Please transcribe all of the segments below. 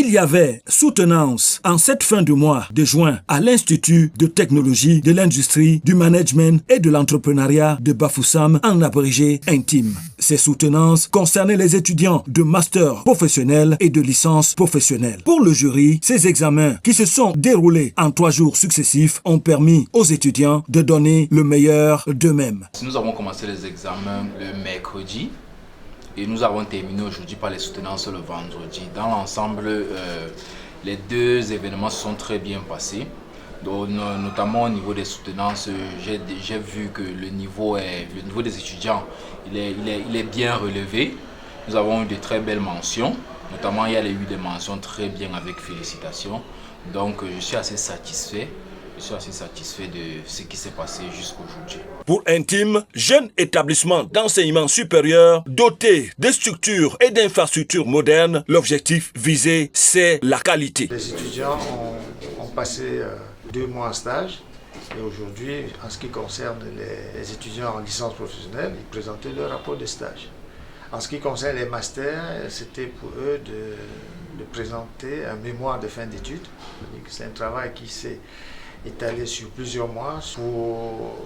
Il y avait soutenance en cette fin de mois de juin à l'Institut de technologie, de l'industrie, du management et de l'entrepreneuriat de Bafoussam, en abrégé Intime. Ces soutenances concernaient les étudiants de master professionnel et de licence professionnelle. Pour le jury, ces examens qui se sont déroulés en 3 jours successifs ont permis aux étudiants de donner le meilleur d'eux-mêmes. Nous avons commencé les examens le mercredi et nous avons terminé aujourd'hui par les soutenances le vendredi. Dans l'ensemble, les 2 événements se sont très bien passés. Donc, notamment au niveau des soutenances, j'ai vu que le niveau des étudiants il est bien relevé. Nous avons eu de très belles mentions. Notamment, il y a eu des mentions très bien avec félicitations. Donc, je suis assez satisfait. Je suis assez satisfait de ce qui s'est passé jusqu'aujourd'hui. Pour Intime, jeune établissement d'enseignement supérieur doté de structures et d'infrastructures modernes, l'objectif visé, c'est la qualité. Les étudiants ont passé 2 mois en stage et aujourd'hui, en ce qui concerne les étudiants en licence professionnelle, ils présentaient leur rapport de stage. En ce qui concerne les masters, c'était pour eux de présenter un mémoire de fin d'études. C'est un travail qui s'est étalé sur plusieurs mois. Pour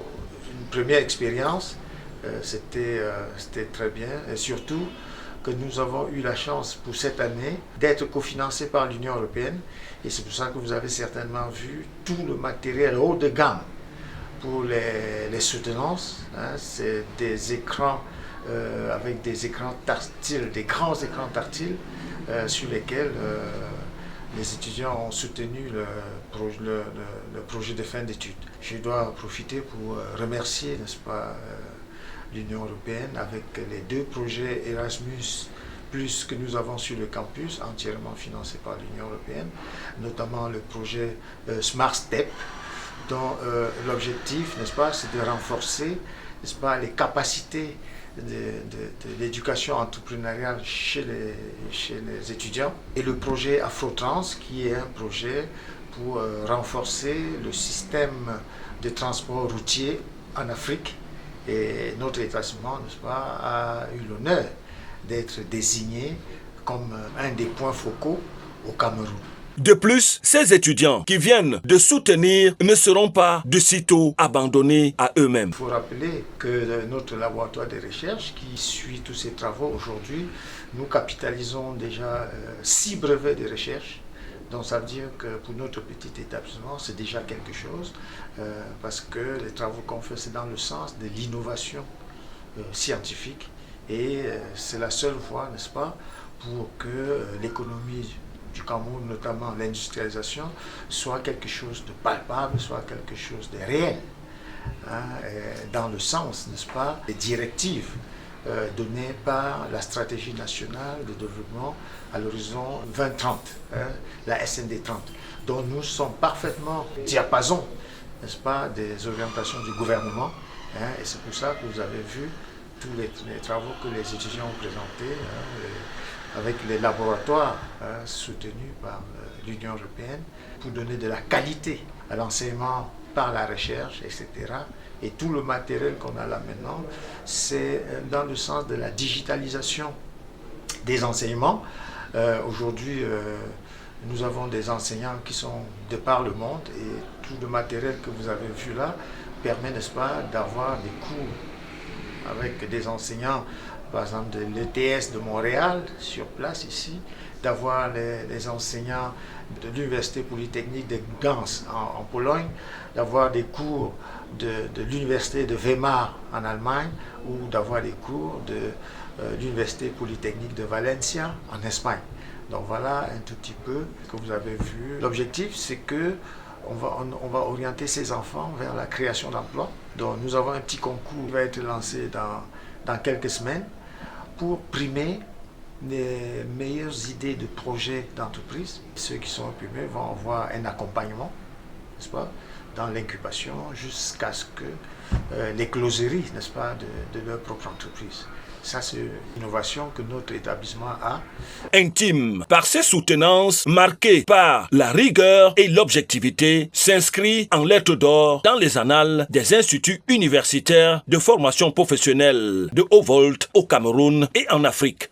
une première expérience, c'était très bien et surtout que nous avons eu la chance pour cette année d'être cofinancés par l'Union européenne et c'est pour ça que vous avez certainement vu tout le matériel haut de gamme pour les soutenances. C'est des écrans avec des écrans tactiles, des grands écrans tactiles sur lesquels les étudiants ont soutenu le projet de fin d'études. Je dois profiter pour remercier, n'est-ce pas, l'Union européenne avec les 2 projets Erasmus plus que nous avons sur le campus, entièrement financés par l'Union européenne, notamment le projet Smart Step, dont l'objectif, n'est-ce pas, c'est de renforcer, n'est-ce pas, les capacités de l'éducation entrepreneuriale chez les étudiants, et le projet Afrotrans, qui est un projet pour renforcer le système de transport routier en Afrique. Et notre établissement, n'est-ce pas, a eu l'honneur d'être désigné comme un des points focaux au Cameroun. De plus, ces étudiants qui viennent de soutenir ne seront pas de sitôt abandonnés à eux-mêmes. Il faut rappeler que notre laboratoire de recherche qui suit tous ces travaux aujourd'hui, nous capitalisons déjà 6 brevets de recherche. Donc ça veut dire que pour notre petit établissement, c'est déjà quelque chose parce que les travaux qu'on fait, c'est dans le sens de l'innovation scientifique et c'est la seule voie, n'est-ce pas, pour que l'économie du Cameroun, notamment l'industrialisation, soit quelque chose de palpable, soit quelque chose de réel, dans le sens, n'est-ce pas, des directives données par la stratégie nationale de développement à l'horizon 2030, la SND 30, dont nous sommes parfaitement diapason, n'est-ce pas, des orientations du gouvernement, et c'est pour ça que vous avez vu tous les travaux que les étudiants ont présentés, avec les laboratoires soutenus par l'Union européenne pour donner de la qualité à l'enseignement par la recherche, etc. Et tout le matériel qu'on a là maintenant, c'est dans le sens de la digitalisation des enseignements. Aujourd'hui, nous avons des enseignants qui sont de par le monde et tout le matériel que vous avez vu là permet, n'est-ce pas, d'avoir des cours avec des enseignants, par exemple de l'ETS de Montréal, sur place ici, d'avoir les enseignants de l'Université Polytechnique de Gdańsk en Pologne, d'avoir des cours de l'Université de Weimar en Allemagne ou d'avoir des cours de l'Université Polytechnique de Valencia en Espagne. Donc voilà un tout petit peu ce que vous avez vu. L'objectif, c'est que on va orienter ces enfants vers la création d'emplois. Donc nous avons un petit concours qui va être lancé dans quelques semaines pour primer les meilleures idées de projets d'entreprise. Ceux qui sont primés vont avoir un accompagnement, n'est-ce pas, dans l'incubation jusqu'à ce que les closeries, n'est-ce pas, de leur propre entreprise. Ça, c'est l'innovation que notre établissement a. Intime, par ses soutenances marquées par la rigueur et l'objectivité, s'inscrit en lettres d'or dans les annales des instituts universitaires de formation professionnelle de haut volt au Cameroun et en Afrique.